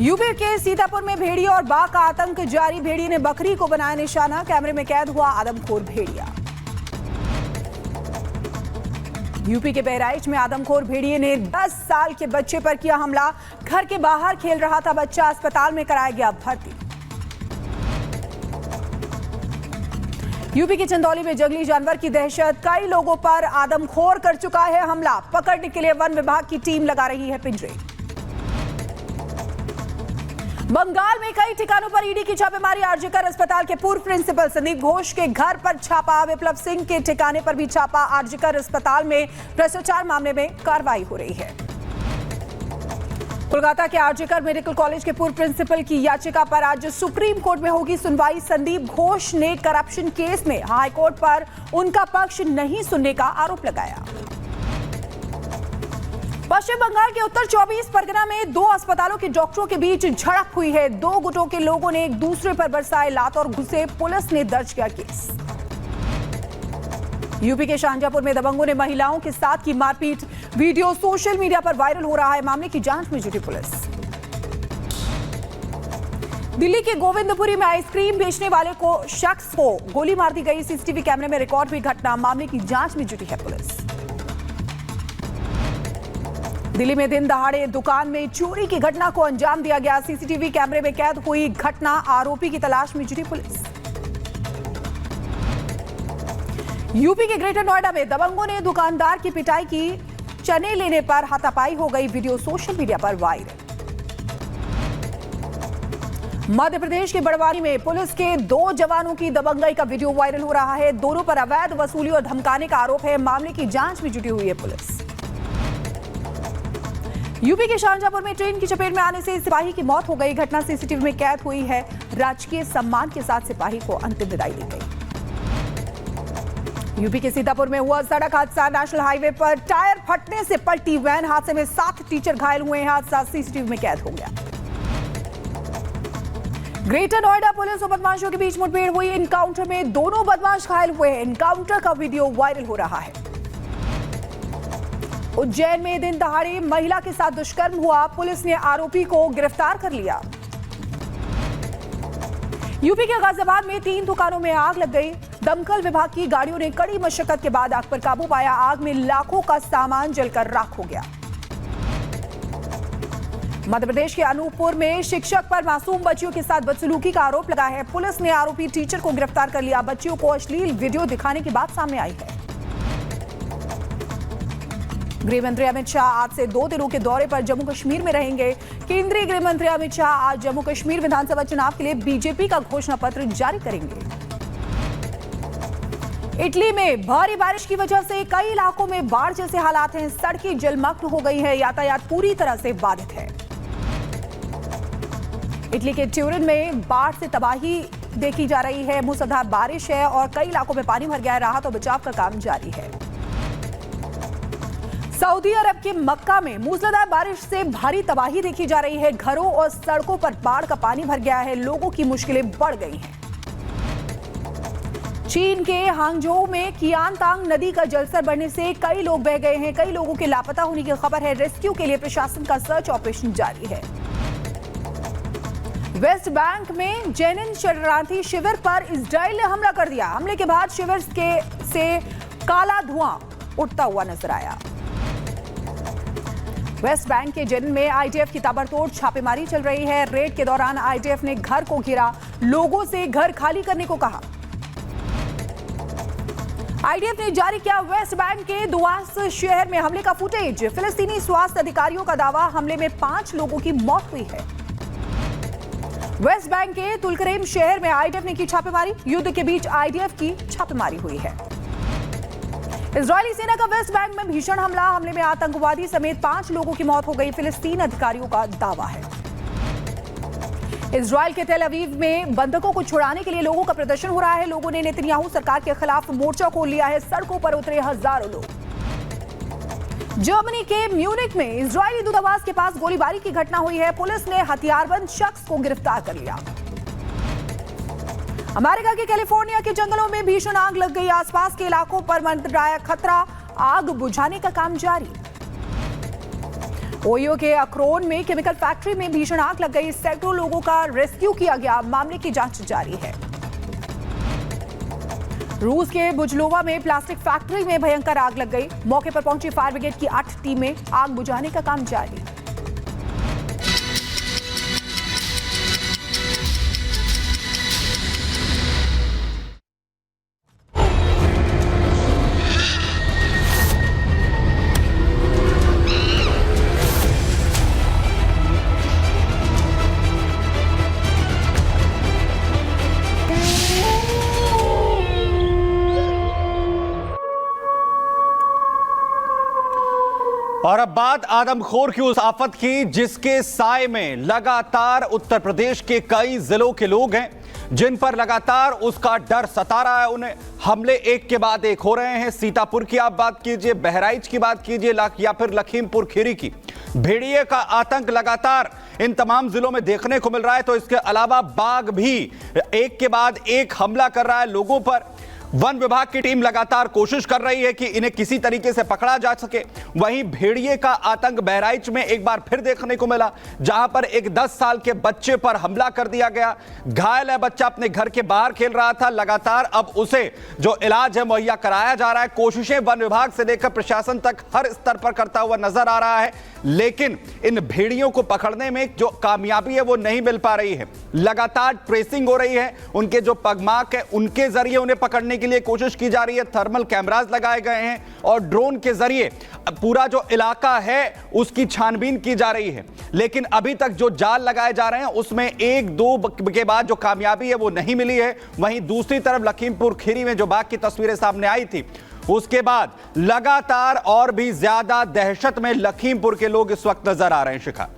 UP के सीतापुर में भेड़िया और बाघ का आतंक जारी। भेड़िए ने बकरी को बनाया निशाना। कैमरे में कैद हुआ आदमखोर भेड़िया। यूपी के बहराइच में आदमखोर भेड़िए ने 10 साल के बच्चे पर किया हमला। घर के बाहर खेल रहा था बच्चा, अस्पताल में कराया गया भर्ती। यूपी के चंदौली में जंगली जानवर की दहशत। कई लोगों पर आदमखोर कर चुका है हमला। पकड़ने के लिए वन विभाग की टीम लगा रही है पिंजरे। बंगाल में कई ठिकानों पर ईडी की छापेमारी। आरजीकर अस्पताल के पूर्व प्रिंसिपल संदीप घोष के घर पर छापा। विप्लव सिंह के ठिकाने पर भी छापा। आरजीकर अस्पताल में भ्रष्टाचार मामले में कार्रवाई हो रही है। कोलकाता के आरजीकर मेडिकल कॉलेज के पूर्व प्रिंसिपल की याचिका पर आज सुप्रीम कोर्ट में होगी सुनवाई। संदीप घोष ने करप्शन केस में हाईकोर्ट पर उनका पक्ष नहीं सुनने का आरोप लगाया। पश्चिम बंगाल के उत्तर 24 परगना में 2 अस्पतालों के डॉक्टरों के बीच झड़प हुई है। 2 गुटों के लोगों ने एक दूसरे पर बरसाए लात और घुसे। पुलिस ने दर्ज किया केस। यूपी के शाहजहांपुर में दबंगों ने महिलाओं के साथ की मारपीट। वीडियो सोशल मीडिया पर वायरल हो रहा है। मामले की जांच में जुटी पुलिस। दिल्ली के गोविंदपुरी में आइसक्रीम बेचने वाले शख्स को गोली मार दी गई। सीसीटीवी कैमरे में रिकॉर्ड हुई घटना। मामले की जांच में जुटी है पुलिस। दिल्ली में दिन दहाड़े दुकान में चोरी की घटना को अंजाम दिया गया। सीसीटीवी कैमरे में कैद हुई घटना। आरोपी की तलाश में जुटी पुलिस। यूपी के ग्रेटर नोएडा में दबंगों ने दुकानदार की पिटाई की। चने लेने पर हाथापाई हो गई। वीडियो सोशल मीडिया पर वायरल। मध्य प्रदेश के बड़वानी में पुलिस के 2 जवानों की दबंगई का वीडियो वायरल हो रहा है। दोनों पर अवैध वसूली और धमकाने का आरोप है। मामले की जांच में जुटी हुई है पुलिस। यूपी के शाहजहांपुर में ट्रेन की चपेट में आने से सिपाही की मौत हो गई। घटना सीसीटीवी में कैद हुई है। राजकीय सम्मान के साथ सिपाही को अंतिम विदाई दी गई। यूपी के सीतापुर में हुआ सड़क हादसा। नेशनल हाईवे पर टायर फटने से पलटी वैन। हादसे में 7 टीचर घायल हुए हैं। हादसा सीसीटीवी में कैद हो गया। ग्रेटर नोएडा पुलिस और बदमाशों के बीच मुठभेड़ हुई। इनकाउंटर में दोनों बदमाश घायल हुए हैं। इनकाउंटर का वीडियो वायरल हो रहा है। उज्जैन में दिन दहाड़े महिला के साथ दुष्कर्म हुआ। पुलिस ने आरोपी को गिरफ्तार कर लिया। यूपी के गाजियाबाद में 3 दुकानों में आग लग गई। दमकल विभाग की गाड़ियों ने कड़ी मशक्कत के बाद आग पर काबू पाया। आग में लाखों का सामान जलकर राख हो गया। मध्य प्रदेश के अनूपपुर में शिक्षक पर मासूम बच्चियों के साथ बदसलूकी का आरोप लगा है। पुलिस ने आरोपी टीचर को गिरफ्तार कर लिया। बच्चियों को अश्लील वीडियो दिखाने की बात सामने आई है। गृह मंत्री अमित शाह आज से 2 दिनों के दौरे पर जम्मू कश्मीर में रहेंगे। केंद्रीय गृह मंत्री अमित शाह आज जम्मू कश्मीर विधानसभा चुनाव के लिए बीजेपी का घोषणा पत्र जारी करेंगे। इटली में भारी बारिश की वजह से कई इलाकों में बाढ़ जैसे हालात हैं। सड़कें जलमग्न हो गई हैं। यातायात पूरी तरह से बाधित है। इटली के ट्यूरिन में बाढ़ से तबाही देखी जा रही है। मूसलाधार बारिश है और कई इलाकों में पानी भर गया है। राहत और बचाव का काम जारी है। सऊदी अरब के मक्का में मूसलाधार बारिश से भारी तबाही देखी जा रही है। घरों और सड़कों पर बाढ़ का पानी भर गया है। लोगों की मुश्किलें बढ़ गई हैं। चीन के हांगझोउ में कियानतांग नदी का जलस्तर बढ़ने से कई लोग बह गए हैं। कई लोगों के लापता होने की खबर है। रेस्क्यू के लिए प्रशासन का सर्च ऑपरेशन जारी है। वेस्ट बैंक में जेनिन शरणार्थी शिविर पर इजराइल ने हमला कर दिया। हमले के बाद शिविर से काला धुआं उठता हुआ नजर आया। वेस्ट बैंक के जेनिन में आईडीएफ की ताबड़तोड़ छापेमारी चल रही है। रेड के दौरान आईडीएफ ने घर को घेरा। लोगों से घर खाली करने को कहा। आईडीएफ ने जारी किया वेस्ट बैंक के दुआस शहर में हमले का फुटेज। फिलिस्तीनी स्वास्थ्य अधिकारियों का दावा, हमले में 5 लोगों की मौत हुई है। वेस्ट बैंक के तुलकरेम शहर में आईडीएफ ने की छापेमारी। युद्ध के बीच आईडीएफ की छापेमारी हुई है। इजरायली सेना का वेस्ट बैंक में भीषण हमला। हमले में आतंकवादी समेत 5 लोगों की मौत हो गई। फिलिस्तीन अधिकारियों का दावा है। इजरायल के तेल अवीव में बंधकों को छुड़ाने के लिए लोगों का प्रदर्शन हो रहा है। लोगों ने नेतन्याहू सरकार के खिलाफ मोर्चा खोल लिया है। सड़कों पर उतरे हजारों लोग। जर्मनी के म्यूनिक में इजरायली दूतावास के पास गोलीबारी की घटना हुई है। पुलिस ने हथियारबंद शख्स को गिरफ्तार कर लिया। अमेरिका के कैलिफोर्निया के जंगलों में भीषण आग लग गई। आसपास के इलाकों पर मंडराया खतरा। आग बुझाने का काम जारी। ओयो के अखरोन में केमिकल फैक्ट्री में भीषण आग लग गई। सैकड़ों लोगों का रेस्क्यू किया गया। मामले की जांच जारी है। रूस के बुजलोवा में प्लास्टिक फैक्ट्री में भयंकर आग लग गई। मौके पर पहुंची फायर ब्रिगेड की 8 टीमें, आग बुझाने का काम जारी। और अब बात आदमखोर की उस आफत की जिसके साए में लगातार उत्तर प्रदेश के कई जिलों के लोग हैं, जिन पर लगातार उसका डर सता रहा है। उन्हें हमले एक के बाद एक हो रहे हैं। सीतापुर की आप बात कीजिए, बहराइच की बात कीजिए या फिर लखीमपुर खीरी की। भेड़िए का आतंक लगातार इन तमाम जिलों में देखने को मिल रहा है। तो इसके अलावा बाघ भी एक के बाद एक हमला कर रहा है लोगों पर। वन विभाग की टीम लगातार कोशिश कर रही है कि इन्हें किसी तरीके से पकड़ा जा सके। वहीं भेड़िए का आतंक बहराइच में एक बार फिर देखने को मिला, जहां पर एक 10 साल के बच्चे पर हमला कर दिया गया। घायल है बच्चा, अपने घर के बाहर खेल रहा था। लगातार अब उसे जो इलाज है मुहैया कराया जा रहा है। कोशिशें वन विभाग से लेकर प्रशासन तक हर स्तर पर करता हुआ नजर आ रहा है, लेकिन इन भेड़ियों को पकड़ने में जो कामयाबी है वो नहीं मिल पा रही है। लगातार ट्रेसिंग हो रही है, उनके जो पगमार्क है उनके जरिए उन्हें पकड़ने के लिए कोशिश की जा रही है। थर्मल कैमरास लगाए गए हैं और ड्रोन के जरिए पूरा जो इलाका है उसकी छानबीन की जा रही है। लेकिन अभी तक जो जाल लगाए जा रहे हैं उसमें 1-2 के बाद जो कामयाबी है वो नहीं मिली है। वहीं दूसरी तरफ लखीमपुर खीरी में जो बाघ की तस्वीरें सामने आई थी, उसके बाद लगातार और भी ज्यादा दहशत में लखीमपुर के लोग इस वक्त नजर आ रहे हैं। शिखा,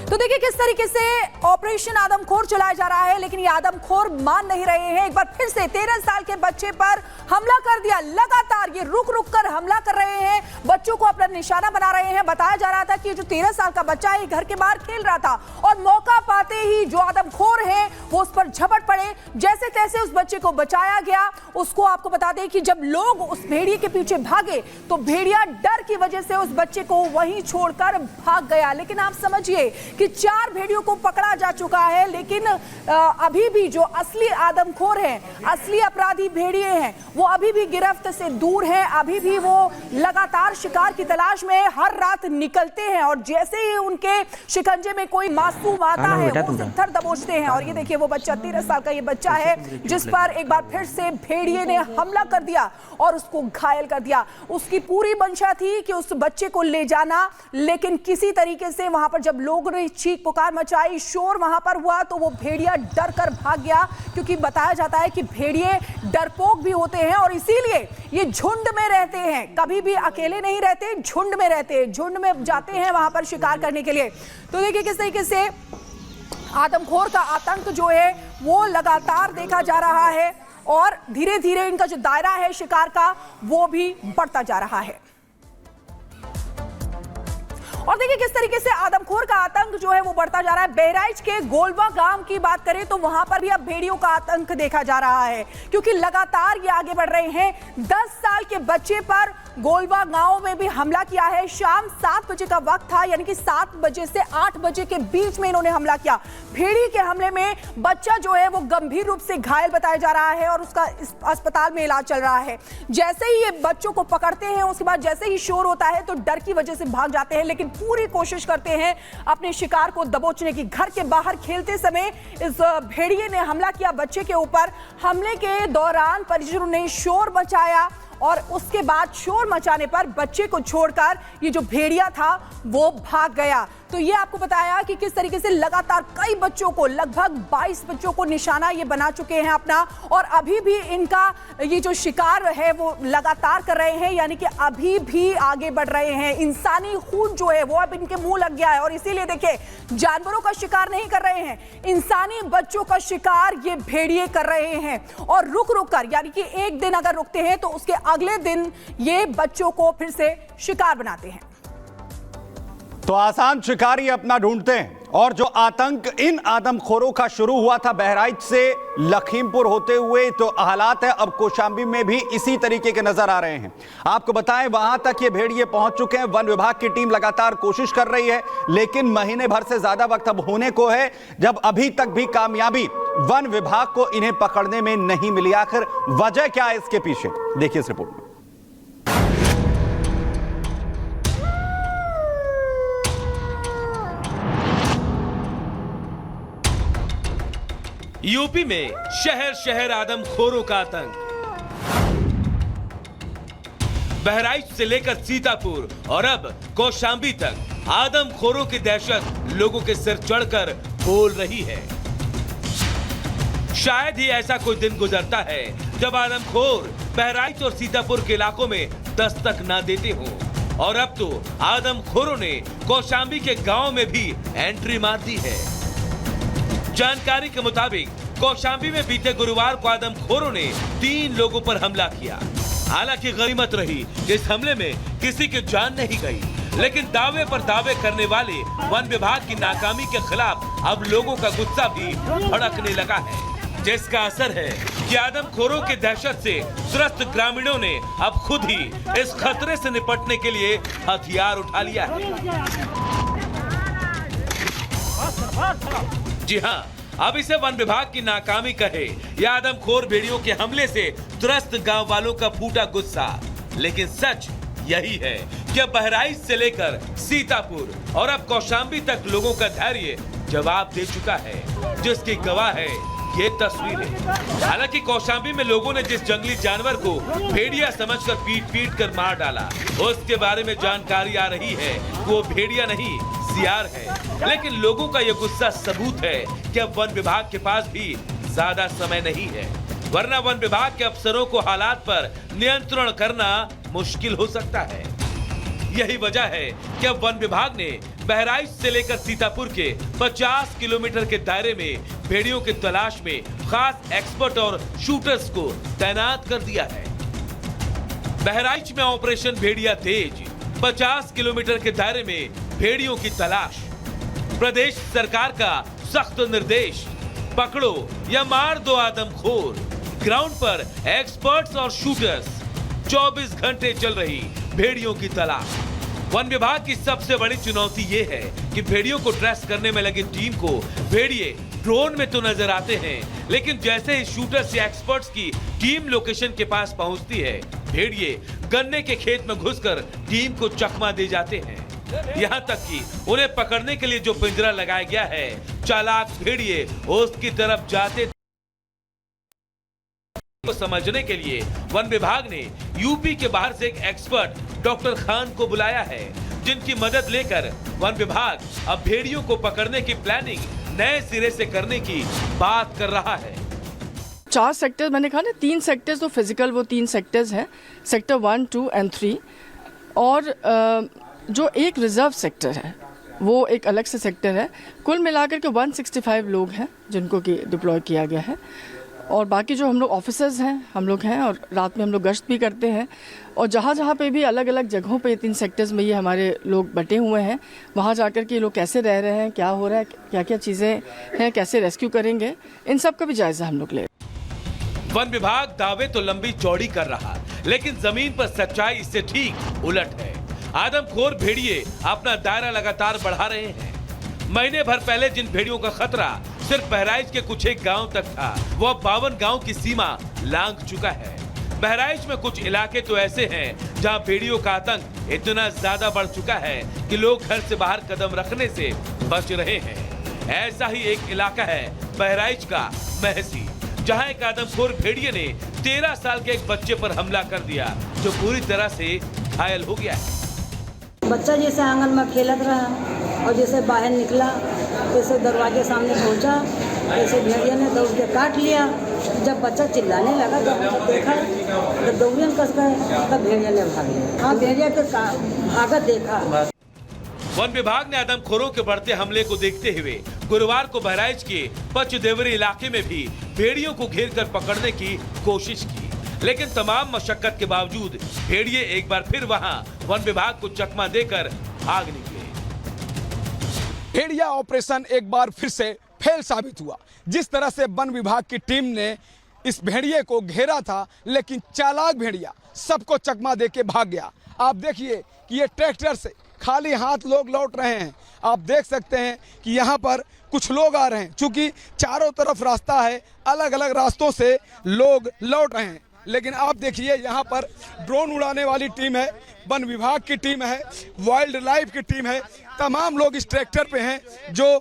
तो देखिए किस तरीके से ऑपरेशन आदमखोर चलाया जा रहा है, लेकिन ये आदमखोर मान नहीं रहे हैं। एक बार फिर से 13 साल के बच्चे पर हमला कर दिया। लगातार ये रुक रुक कर हमला कर रहे हैं, बच्चों को अपना निशाना बना रहे हैं। बताया जा रहा था कि जो 13 साल का बच्चा है घर के बाहर खेल रहा था और मौका पाते ही जो आदमखोर है वो उस पर झपट पड़े। जैसे तैसे उस बच्चे को बचाया गया। उसको आपको बता दें कि जब लोग उस भेड़िए के पीछे भागे तो भेड़िया डर की वजह से उस बच्चे को वहीं छोड़कर भाग गया। लेकिन आप समझिए कि 4 भेड़ियों को पकड़ा जा चुका है, लेकिन अभी भी जो असली आदमखोर हैं, असली अपराधी भेड़िए हैं, वो अभी भी गिरफ्त से दूर हैं। अभी भी वो लगातार शिकार की तलाश में हर रात निकलते हैं और जैसे ही उनके शिकंजे में कोई मासूम आता है वो थर दबोचते हैं। और ये देखिए वो बच्चा 13 साल का ये बच्चा है जिस पर एक बार फिर से भेड़िए ने हमला कर दिया और उसको घायल कर दिया। उसकी पूरी मंशा थी कि उस बच्चे को ले जाना, लेकिन किसी तरीके से वहां पर जब लोगों ने चीख पुकार मचाई, शोर वहां पर हुआ, तो वो भेड़िया डर कर भाग गया। क्योंकि बताया जाता है कि भेड़िए डरपोक भी होते हैं और इसीलिए ये झुंड में रहते हैं, कभी भी अकेले नहीं रहते, झुंड में रहते हैं, झुंड में जाते हैं वहां पर शिकार करने के लिए। तो देखिए किस तरीके से आदमखोर का आतंक जो है वो लगातार देखा जा रहा है और धीरे धीरे इनका जो दायरा है शिकार का वो भी बढ़ता जा रहा है। और देखिए किस तरीके से आदमखोर का आतंक जो है वो बढ़ता जा रहा है। बहराइच के गोलवा गांव की बात करें तो वहां पर भी अब भेड़ियों का आतंक देखा जा रहा है, क्योंकि लगातार ये आगे बढ़ रहे हैं। 10 साल के बच्चे पर गोलवा गांव में भी हमला किया है। शाम 7 बजे का वक्त था, यानी कि 7 बजे से 8 बजे के बीच में इन्होंने हमला किया। भेड़िए के हमले में बच्चा जो है वो गंभीर रूप से घायल बताया जा रहा है और उसका अस्पताल में इलाज चल रहा है। जैसे ही ये बच्चों को पकड़ते हैं उसके बाद जैसे ही शोर होता है तो डर की वजह से भाग जाते हैं, लेकिन पूरी कोशिश करते हैं अपने शिकार को दबोचने की। घर के बाहर खेलते समय इस भेड़िए ने हमला किया बच्चे के ऊपर। हमले के दौरान परिजनों ने शोर मचाया और उसके बाद शोर मचाने पर बच्चे को छोड़कर ये जो भेड़िया था वो भाग गया। तो ये आपको बताया कि किस तरीके से लगातार कई बच्चों को, लगभग 22 बच्चों को निशाना ये बना चुके हैं अपना, और अभी भी इनका ये जो शिकार है वो लगातार कर रहे हैं, यानी कि अभी भी आगे बढ़ रहे हैं। इंसानी खून जो है वो अब इनके मुंह लग गया है और इसीलिए देखिए जानवरों का शिकार नहीं कर रहे हैं, इंसानी बच्चों का शिकार ये भेड़िए कर रहे हैं। और रुक रुक कर, यानी कि एक दिन अगर रुकते हैं तो उसके अगले दिन ये बच्चों को फिर से शिकार बनाते हैं। तो आसान शिकारी अपना ढूंढते हैं और जो आतंक इन आदमखोरों का शुरू हुआ था बहराइच से लखीमपुर होते हुए, तो हालात है अब कौशाम्बी में भी इसी तरीके के नजर आ रहे हैं। आपको बताएं वहां तक ये भेड़िए पहुंच चुके हैं। वन विभाग की टीम लगातार कोशिश कर रही है, लेकिन महीने भर से ज्यादा वक्त अब होने को है जब अभी तक भी कामयाबी वन विभाग को इन्हें पकड़ने में नहीं मिली। आखिर वजह क्या है इसके पीछे, देखिए इस रिपोर्ट में। यूपी में शहर शहर आदमखोरों का आतंक। बहराइच से लेकर सीतापुर और अब कौशाम्बी तक आदमखोरों की दहशत लोगों के सिर चढ़कर बोल रही है। शायद ही ऐसा कोई दिन गुजरता है जब आदमखोर बहराइच और सीतापुर के इलाकों में दस्तक ना देते हों, और अब तो आदमखोरों ने कौशाम्बी के गांव में भी एंट्री मार दी है। जानकारी के मुताबिक कौशाम्बी में बीते गुरुवार को आदमखोरों ने 3 लोगों पर हमला किया। हालांकि गनीमत रही कि इस हमले में किसी की जान नहीं गई, लेकिन दावे पर दावे करने वाले वन विभाग की नाकामी के खिलाफ अब लोगों का गुस्सा भी भड़कने लगा है, जिसका असर है कि आदमखोरों की दहशत से त्रस्त ग्रामीणों ने अब खुद ही इस खतरे से निपटने के लिए हथियार उठा लिया है। जी हाँ, अब इसे वन विभाग की नाकामी कहे या आदमखोर भेड़ियों के हमले से त्रस्त गांव वालों का फूटा गुस्सा, लेकिन सच यही है कि बहराइच से लेकर सीतापुर और अब कौशाम्बी तक लोगों का धैर्य जवाब दे चुका है, जिसकी गवाह है ये तस्वीरें। हालांकि कौशाम्बी में लोगों ने जिस जंगली जानवर को भेड़िया समझकर पीट कर मार डाला, उसके बारे में जानकारी आ रही है कि वो भेड़िया नहीं सियार है। लेकिन लोगों का ये गुस्सा सबूत है कि अब वन विभाग के पास भी ज्यादा समय नहीं है, वरना वन विभाग के अफसरों को हालात पर नियंत्रण करना मुश्किल हो सकता है। यही वजह है कि अब वन विभाग ने बहराइच से लेकर सीतापुर के 50 किलोमीटर के दायरे में भेड़ियों की तलाश में खास एक्सपर्ट और शूटर्स को तैनात कर दिया है। बहराइच में ऑपरेशन भेड़िया तेज, 50 किलोमीटर के दायरे में भेड़ियों की तलाश। प्रदेश सरकार का सख्त निर्देश, पकड़ो या मार दो आदमखोर। ग्राउंड पर एक्सपर्ट्स और शूटर्स, 24 घंटे चल रही भेड़ियों की तलाश। वन विभाग की सबसे बड़ी चुनौती ये है कि भेड़ियों को ट्रेस करने में लगी टीम को भेड़िए ड्रोन में तो नजर आते हैं, लेकिन जैसे ही शूटर्स या एक्सपर्ट्स की टीम लोकेशन के पास पहुंचती है, भेड़िए गन्ने के खेत में घुसकर टीम को चकमा दे जाते हैं। यहाँ तक कि उन्हें पकड़ने के लिए जो पिंजरा लगाया गया है, चालाक भेड़िए उसकी तरफ जाते को समझने के लिए वन विभाग ने यूपी के बाहर से एक एक्सपर्ट डॉक्टर खान को बुलाया है, जिनकी मदद लेकर वन विभाग अब भेड़ियों को पकड़ने की प्लानिंग नए सिरे से करने की बात कर रहा है। 4 सेक्टर मैंने कहा ना, 3 सेक्टर्स तो फिजिकल, वो 3 सेक्टर्स हैं, सेक्टर 1, 2 एंड 3, और जो एक रिजर्व सेक्टर है वो एक अलग से सेक्टर है। कुल मिलाकर के 165 लोग हैं जिनको कि डिप्लॉय किया गया है, और बाकी जो हम लोग ऑफिसर्स हैं हम लोग हैं, और रात में हम लोग गश्त भी करते हैं, और जहाँ जहाँ पे भी अलग अलग जगहों पे 3 सेक्टर्स में ये हमारे लोग बटे हुए हैं, वहाँ जाकर के ये लोग कैसे रह रहे हैं, क्या हो रहा है, क्या क्या चीज़ें हैं, कैसे रेस्क्यू करेंगे, इन सब का भी जायजा हम लोग ले। वन विभाग दावे तो लंबी चौड़ी कर रहा, लेकिन जमीन पर सच्चाई इससे ठीक उलट है। आदमखोर भेड़िए अपना दायरा लगातार बढ़ा रहे हैं। महीने भर पहले जिन भेड़ियों का खतरा सिर्फ बहराइच के कुछ एक गांव तक था, वो अब 52 गांव की सीमा लांघ चुका है। बहराइच में कुछ इलाके तो ऐसे हैं जहां भेड़ियों का आतंक इतना ज्यादा बढ़ चुका है कि लोग घर से बाहर कदम रखने से बच रहे हैं। ऐसा ही एक इलाका है बहराइच का महसी, जहां एक आदमखोर भेड़िए ने 13 साल के एक बच्चे पर हमला कर दिया, जो पूरी तरह से घायल हो गया है। बच्चा जैसे आंगन में खेलत रहा और जैसे बाहर निकला, जैसे दरवाजे सामने पहुंचा, जैसे भेड़िया ने दौड़ के काट लिया। जब बच्चा चिल्लाने लगा, जब देखा तो दौड़ियन कस गए, तब भेड़िया ने भाग लिया। हाँ, भेड़िया के भागत देखा। वन विभाग ने आदमखोरों के बढ़ते हमले को देखते हुए गुरुवार को बहराइच के पचदेवरी इलाके में भी भेड़ियों को घेर कर पकड़ने की कोशिश की, लेकिन तमाम मशक्कत के बावजूद भेड़िए एक बार फिर वहां वन विभाग को चकमा देकर भाग निकले। भेड़िया ऑपरेशन एक बार फिर से फेल साबित हुआ। जिस तरह से वन विभाग की टीम ने इस भेड़िए को घेरा था, लेकिन चालाक भेड़िया सबको चकमा देके भाग गया। आप देखिए कि ये ट्रैक्टर से खाली हाथ लोग लौट रहे हैं। आप देख सकते हैं कि यहाँ पर कुछ लोग आ रहे हैं, चूंकि चारों तरफ रास्ता है, अलग अलग रास्तों से लोग लौट रहे हैं। लेकिन आप देखिए यहाँ पर ड्रोन उड़ाने वाली टीम है, वन विभाग की टीम है, वाइल्ड लाइफ की टीम है, तमाम लोग इस ट्रैक्टर पे हैं जो